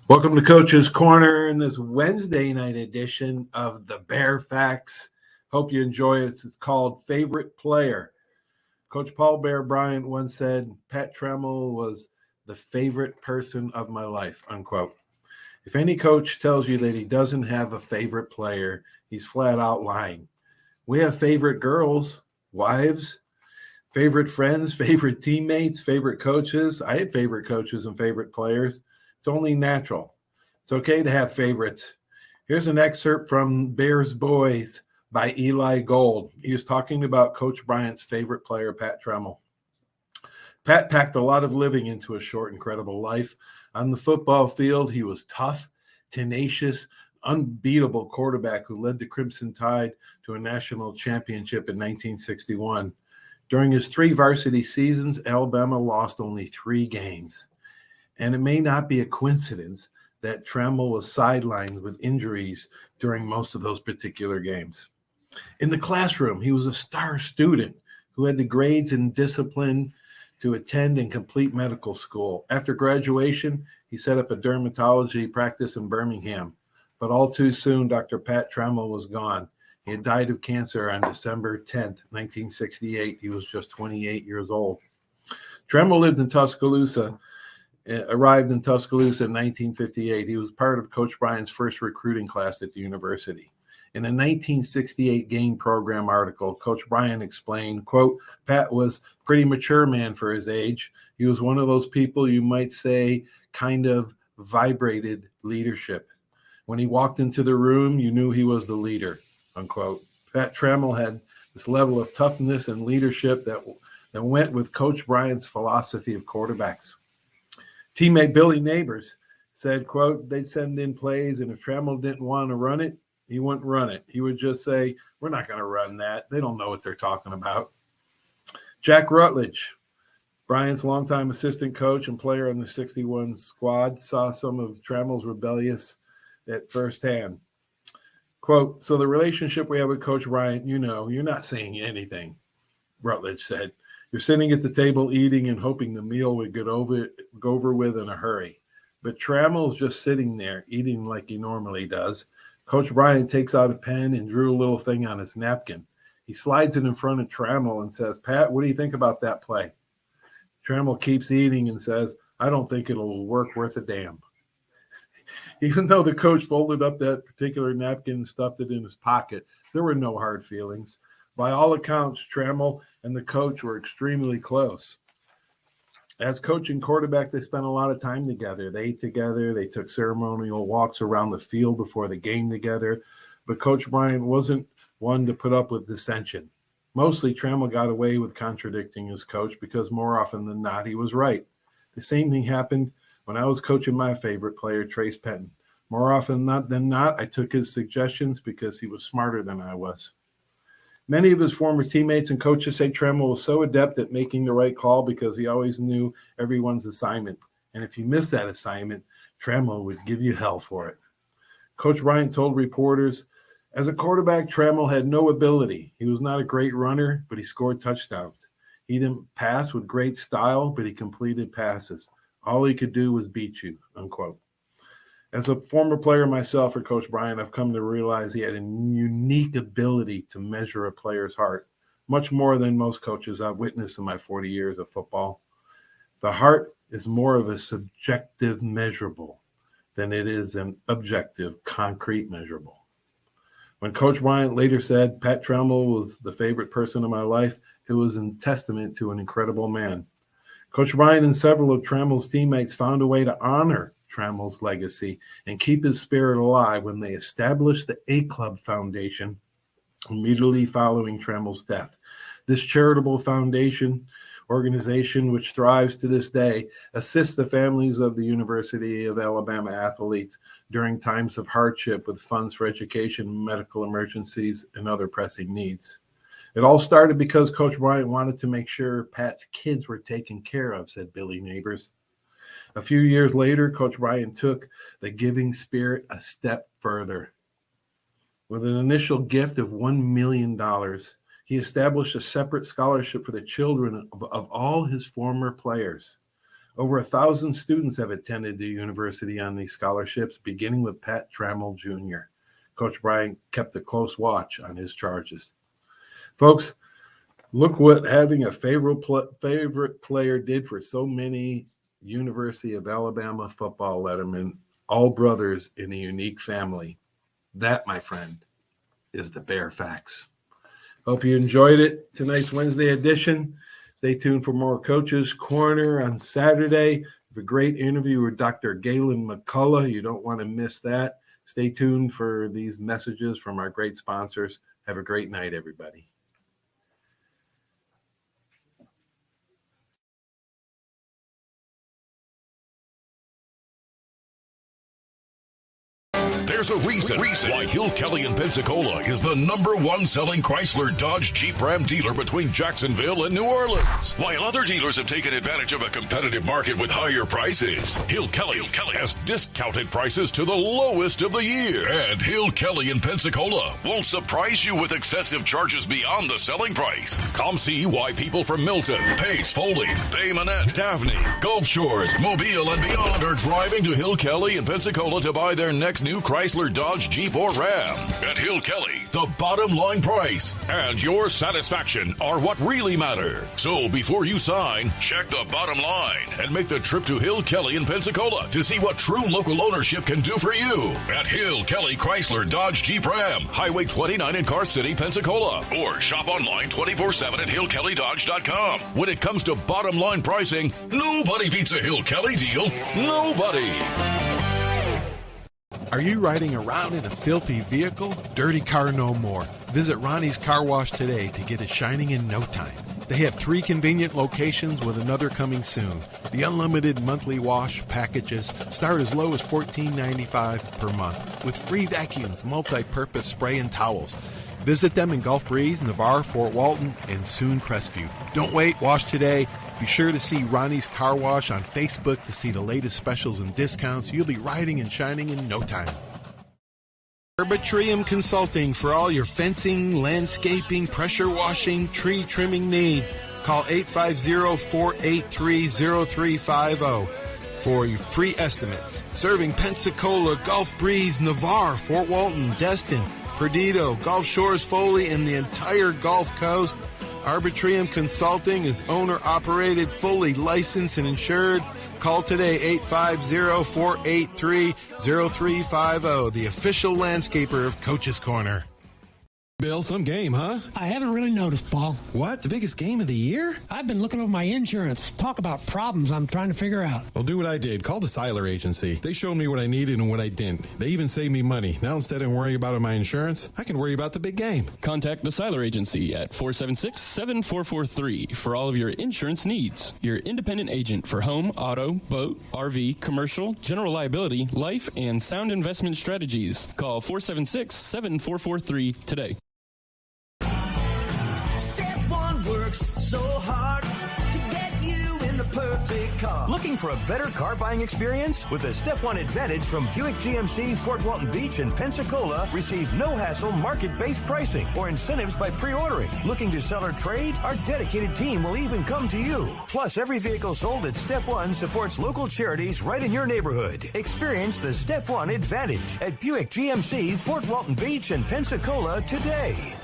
Welcome to Coach's Corner in this Wednesday night edition of the Bear Facts. Hope you enjoy it. It's called Favorite Player. Coach Paul Bear Bryant once said, Pat Trammell was the favorite person of my life, unquote. If any coach tells you that he doesn't have a favorite player, he's flat out lying. We have favorite girls, wives, favorite friends, favorite teammates, favorite coaches. I had favorite coaches and favorite players. It's only natural. It's okay to have favorites. Here's an excerpt from Bears Boys by Eli Gold. He was talking about Coach Bryant's favorite player, Pat Trammell. Pat packed a lot of living into a short, incredible life. On the football field, he was tough, tenacious, unbeatable quarterback who led the Crimson Tide to a national championship in 1961. During his 3 varsity seasons, Alabama lost only 3 games. And it may not be a coincidence that Trammell was sidelined with injuries during most of those particular games. In the classroom, he was a star student who had the grades and discipline to attend and complete medical school. After graduation, he set up a dermatology practice in Birmingham. But all too soon, Dr. Pat Trammell was gone. He had died of cancer on December 10th, 1968. He was just 28 years old. Trammell arrived in Tuscaloosa in 1958. He was part of Coach Bryant's first recruiting class at the university. In a 1968 game program article, Coach Bryant explained, quote, Pat was a pretty mature man for his age. He was one of those people you might say kind of vibrated leadership. When he walked into the room, you knew he was the leader, unquote. Pat Trammell had this level of toughness and leadership that went with Coach Bryant's philosophy of quarterbacks. Teammate Billy Neighbors said, quote, they'd send in plays, and if Trammell didn't want to run it, he wouldn't run it. He would just say, we're not going to run that. They don't know what they're talking about. Jack Rutledge, Bryant's longtime assistant coach and player on the 61 squad, saw some of Trammell's rebellious at firsthand. Quote, so the relationship we have with Coach Bryant, you're not saying anything, Rutledge said. You're sitting at the table eating and hoping the meal would go over with in a hurry. But Trammell's just sitting there eating like he normally does. Coach Bryant takes out a pen and drew a little thing on his napkin. He slides it in front of Trammell and says, Pat, what do you think about that play? Trammell keeps eating and says, I don't think it'll work worth a damn. Even though the coach folded up that particular napkin and stuffed it in his pocket, there were no hard feelings. By all accounts, Trammell and the coach were extremely close. As coach and quarterback, they spent a lot of time together. They ate together. They took ceremonial walks around the field before the game together. But Coach Bryant wasn't one to put up with dissension. Mostly, Trammell got away with contradicting his coach because more often than not, he was right. The same thing happened when I was coaching my favorite player, Trace Penton. More often than not, I took his suggestions because he was smarter than I was. Many of his former teammates and coaches say Trammell was so adept at making the right call because he always knew everyone's assignment. And if you missed that assignment, Trammell would give you hell for it. Coach Bryant told reporters, as a quarterback, Trammell had no ability. He was not a great runner, but he scored touchdowns. He didn't pass with great style, but he completed passes. All he could do was beat you, unquote. As a former player myself for Coach Bryant, I've come to realize he had a unique ability to measure a player's heart, much more than most coaches I've witnessed in my 40 years of football. The heart is more of a subjective measurable than it is an objective, concrete measurable. When Coach Bryant later said Pat Trammell was the favorite person in my life, it was in testament to an incredible man. Coach Bryant and several of Trammell's teammates found a way to honor Trammell's legacy and keep his spirit alive when they established the A-Club Foundation immediately following Trammell's death. This charitable foundation organization, which thrives to this day, assists the families of the University of Alabama athletes during times of hardship with funds for education, medical emergencies, and other pressing needs. It all started because Coach Bryant wanted to make sure Pat's kids were taken care of, said Billy Neighbors. A few years later, Coach Bryant took the giving spirit a step further. With an initial gift of $1 million, he established a separate scholarship for the children of all his former players. Over 1,000 students have attended the university on these scholarships, beginning with Pat Trammell Jr. Coach Bryant kept a close watch on his charges. Folks, look what having a favorite player did for so many University of Alabama football lettermen, all brothers in a unique family. That, my friend, is the bare facts. Hope you enjoyed it, tonight's Wednesday edition. Stay tuned for more Coach's Corner on Saturday. We have a great interview with Dr. Galen McCullough. You don't want to miss that. Stay tuned for these messages from our great sponsors. Have a great night, everybody. There's a reason why Hill Kelly in Pensacola is the #1 selling Chrysler Dodge Jeep Ram dealer between Jacksonville and New Orleans. While other dealers have taken advantage of a competitive market with higher prices, Hill Kelly has discounted prices to the lowest of the year. And Hill Kelly in Pensacola won't surprise you with excessive charges beyond the selling price. Come see why people from Milton, Pace, Foley, Bay Minette, Daphne, Gulf Shores, Mobile, and beyond are driving to Hill Kelly in Pensacola to buy their next new Chrysler, Dodge, Jeep, or Ram. At Hill Kelly, the bottom line price and your satisfaction are what really matter. So before you sign, check the bottom line and make the trip to Hill Kelly in Pensacola to see what true local ownership can do for you. At Hill Kelly Chrysler, Dodge, Jeep, Ram, Highway 29 in Car City, Pensacola. Or shop online 24/7 at hillkellydodge.com. When it comes to bottom line pricing, nobody beats a Hill Kelly deal. Nobody. Are you riding around in a filthy vehicle? Dirty car no more. Visit Ronnie's Car Wash today to get it shining in no time. They have 3 convenient locations with another coming soon. The unlimited monthly wash packages start as low as $14.95 per month with free vacuums, multi-purpose spray, and towels. Visit them in Gulf Breeze, Navarre, Fort Walton, and soon Crestview. Don't wait, wash today. Be sure to see Ronnie's Car Wash on Facebook to see the latest specials and discounts. You'll be riding and shining in no time. Arbitrium Consulting for all your fencing, landscaping, pressure washing, tree trimming needs. Call 850-483-0350 for your free estimates. Serving Pensacola, Gulf Breeze, Navarre, Fort Walton, Destin, Perdido, Gulf Shores, Foley, and the entire Gulf Coast. Arbitrium Consulting is owner-operated, fully licensed and insured. Call today, 850-483-0350, the official landscaper of Coach's Corner. Bill, some game, huh? I haven't really noticed, Paul. What? The biggest game of the year? I've been looking over my insurance. Talk about problems I'm trying to figure out. Well, do what I did. Call the Seiler Agency. They showed me what I needed and what I didn't. They even saved me money. Now, instead of worrying about my insurance, I can worry about the big game. Contact the Seiler Agency at 476-7443 for all of your insurance needs. Your independent agent for home, auto, boat, RV, commercial, general liability, life, and sound investment strategies. Call 476-7443 today. So hard to get you in the perfect car. Looking for a better car buying experience? With the Step 1 Advantage from Buick GMC, Fort Walton Beach, and Pensacola, receive no-hassle market-based pricing or incentives by pre-ordering. Looking to sell or trade? Our dedicated team will even come to you. Plus, every vehicle sold at Step 1 supports local charities right in your neighborhood. Experience the Step 1 Advantage at Buick GMC, Fort Walton Beach, and Pensacola today.